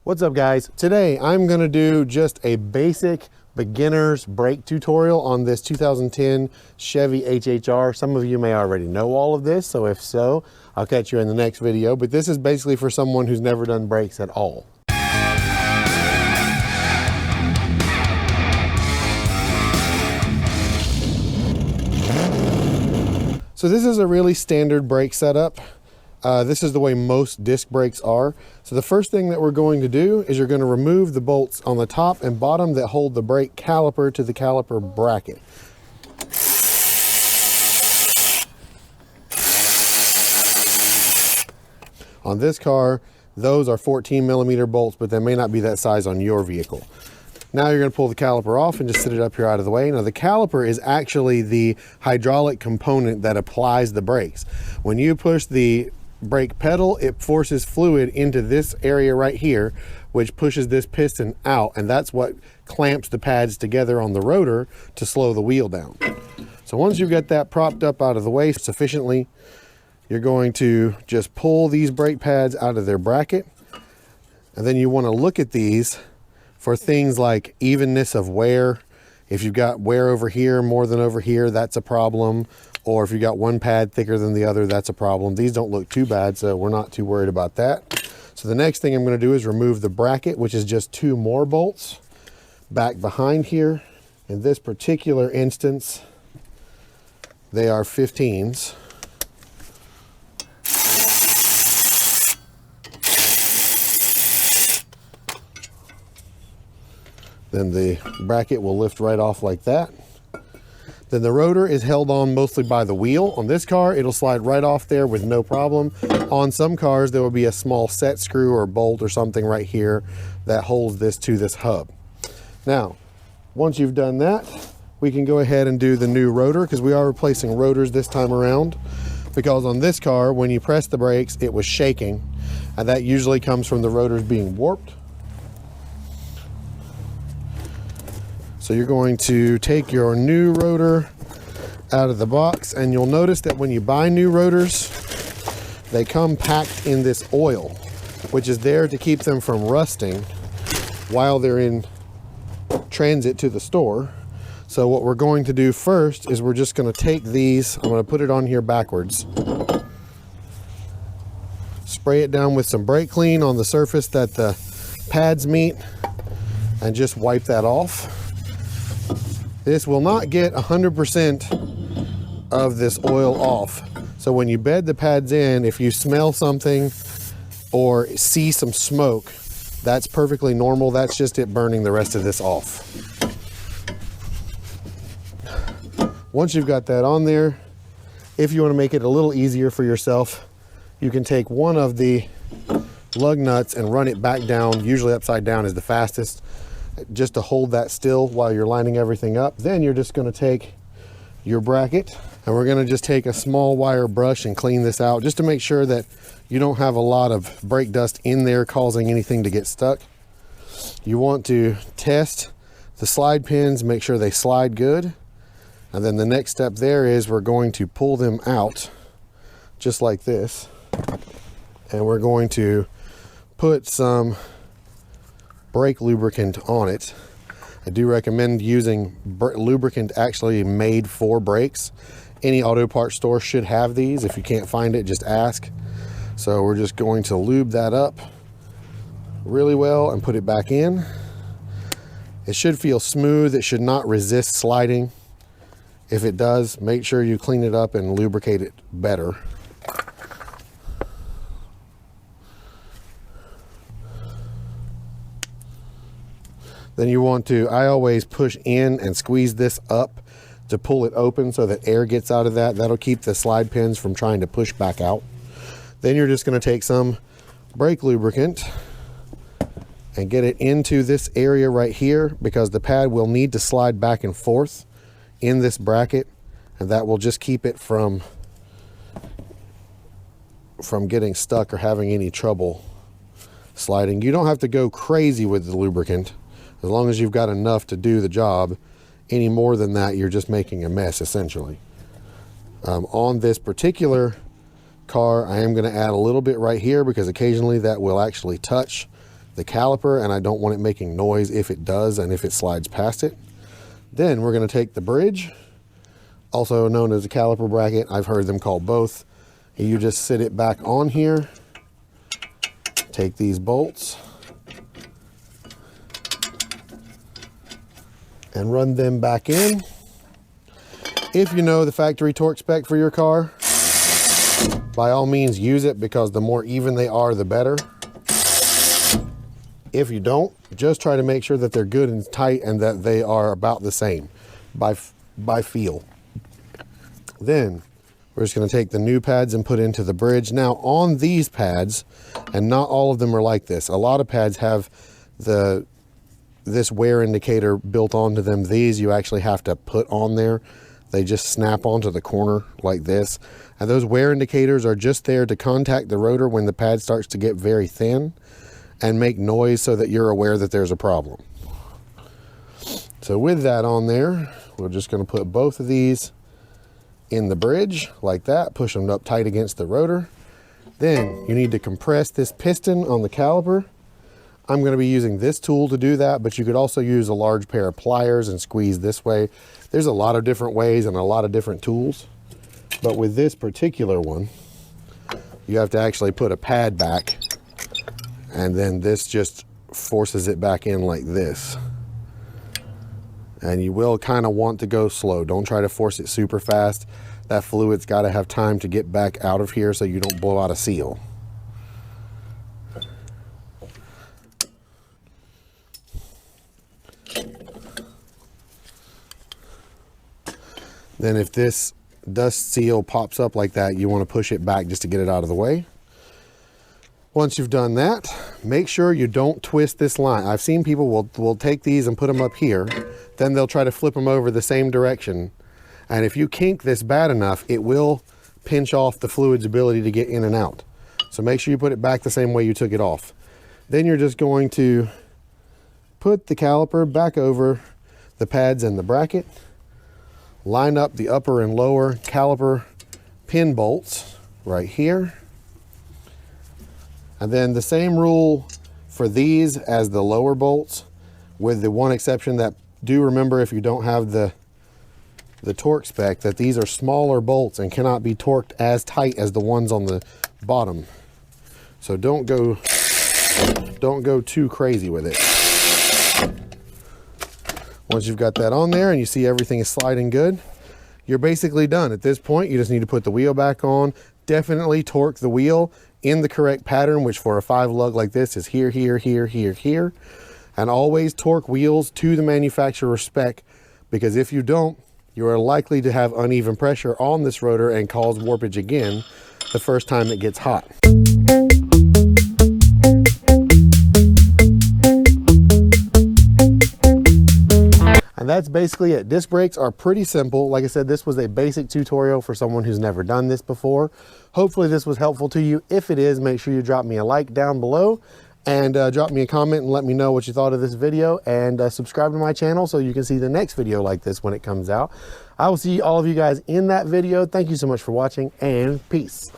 What's up guys? Today I'm going to do just a basic beginner's brake tutorial on this 2010 Chevy HHR. Some of you may already know all of this, so if so, I'll catch you in the next video. But this is basically for someone who's never done brakes at all. So this is a really standard brake setup. This is the way most disc brakes are. So the first thing that we're going to do is you're going to remove the bolts on the top and bottom that hold the brake caliper to the caliper bracket. On this car, those are 14mm bolts, but they may not be that size on your vehicle. Now you're going to pull the caliper off and just sit it up here out of the way. Now the caliper is actually the hydraulic component that applies the brakes. When you push the brake pedal, it forces fluid into this area right here, which pushes this piston out, and that's what clamps the pads together on the rotor to slow the wheel down. So once you've got that propped up out of the way sufficiently, you're going to just pull these brake pads out of their bracket, and then you want to look at these for things like evenness of wear. If you've got wear over here more than over here, that's a problem. Or if you got one pad thicker than the other, that's a problem. These don't look too bad, so we're not too worried about that. So the next thing I'm going to do is remove the bracket, which is just 2 more bolts back behind here. In this particular instance, they are 15s. Then the bracket will lift right off like that. Then the rotor is held on mostly by the wheel. On this car, it'll slide right off there with no problem. On some cars, there will be a small set screw or bolt or something right here that holds this to this hub. Now, once you've done that, we can go ahead and do the new rotor, because we are replacing rotors this time around. Because on this car, when you press the brakes, it was shaking, and that usually comes from the rotors being warped. So you're going to take your new rotor out of the box, and you'll notice that when you buy new rotors, they come packed in this oil, which is there to keep them from rusting while they're in transit to the store. So what we're going to do first is we're just going to take these, I'm going to put it on here backwards, spray it down with some brake clean on the surface that the pads meet, and just wipe that off. This will not get 100% of this oil off. So when you bed the pads in, if you smell something or see some smoke, that's perfectly normal. That's just it burning the rest of this off. Once you've got that on there, if you want to make it a little easier for yourself, you can take one of the lug nuts and run it back down. Usually upside down is the fastest, just to hold that still while you're lining everything up. Then you're just going to take your bracket, and we're going to just take a small wire brush and clean this out, just to make sure that you don't have a lot of brake dust in there causing anything to get stuck. You want to test the slide pins, make sure they slide good, and then the next step there is we're going to pull them out just like this, and we're going to put some brake lubricant on it. I do recommend using lubricant actually made for brakes. Any auto parts store should have these. If you can't find it, just ask. So we're just going to lube that up really well and put it back in. It should feel smooth. It should not resist sliding. If it does, make sure you clean it up and lubricate it better. Then you want to, I always push in and squeeze this up to pull it open so that air gets out of that. That'll keep the slide pins from trying to push back out. Then you're just going to take some brake lubricant and get it into this area right here, because the pad will need to slide back and forth in this bracket, and that will just keep it from getting stuck or having any trouble sliding. You don't have to go crazy with the lubricant, as long as you've got enough to do the job. Any more than that, you're just making a mess, essentially. On this particular car, I am going to add a little bit right here, because occasionally that will actually touch the caliper, and I don't want it making noise if it does and if it slides past it. Then we're going to take the bridge, also known as a caliper bracket. I've heard them called both. And you just sit it back on here, take these bolts and run them back in. If you know the factory torque spec for your car, by all means use it, because the more even they are, the better. If you don't, just try to make sure that they're good and tight and that they are about the same by feel. Then we're just going to take the new pads and put into the bridge. Now on these pads, and not all of them are like this, a lot of pads have this wear indicator built onto them. These you actually have to put on there. They just snap onto the corner like this. And those wear indicators are just there to contact the rotor when the pad starts to get very thin and make noise, so that you're aware that there's a problem. So with that on there, we're just going to put both of these in the bridge like that, push them up tight against the rotor. Then you need to compress this piston on the caliper. I'm going to be using this tool to do that, but you could also use a large pair of pliers and squeeze this way. There's a lot of different ways and a lot of different tools, but with this particular one, you have to actually put a pad back, and then this just forces it back in like this. And you will kind of want to go slow. Don't try to force it super fast. That fluid's got to have time to get back out of here so you don't blow out a seal. Then if this dust seal pops up like that, you want to push it back just to get it out of the way. Once you've done that, make sure you don't twist this line. I've seen people will take these and put them up here, then they'll try to flip them over the same direction. And if you kink this bad enough, it will pinch off the fluid's ability to get in and out. So make sure you put it back the same way you took it off. Then you're just going to put the caliper back over the pads and the bracket, line up the upper and lower caliper pin bolts right here. And then the same rule for these as the lower bolts, with the one exception that, do remember, if you don't have the torque spec, that these are smaller bolts and cannot be torqued as tight as the ones on the bottom. So don't go too crazy with it. Once you've got that on there and you see everything is sliding good, you're basically done. At this point, you just need to put the wheel back on. Definitely torque the wheel in the correct pattern, which for a 5 lug like this is here, here, here, here, here. And always torque wheels to the manufacturer spec, because if you don't, you are likely to have uneven pressure on this rotor and cause warpage again the first time it gets hot. And that's basically it. Disc brakes are pretty simple. Like I said, this was a basic tutorial for someone who's never done this before. Hopefully this was helpful to you. If it is, make sure you drop me a like down below, and drop me a comment and let me know what you thought of this video, and subscribe to my channel so you can see the next video like this when it comes out. I will see all of you guys in that video. Thank you so much for watching, and peace.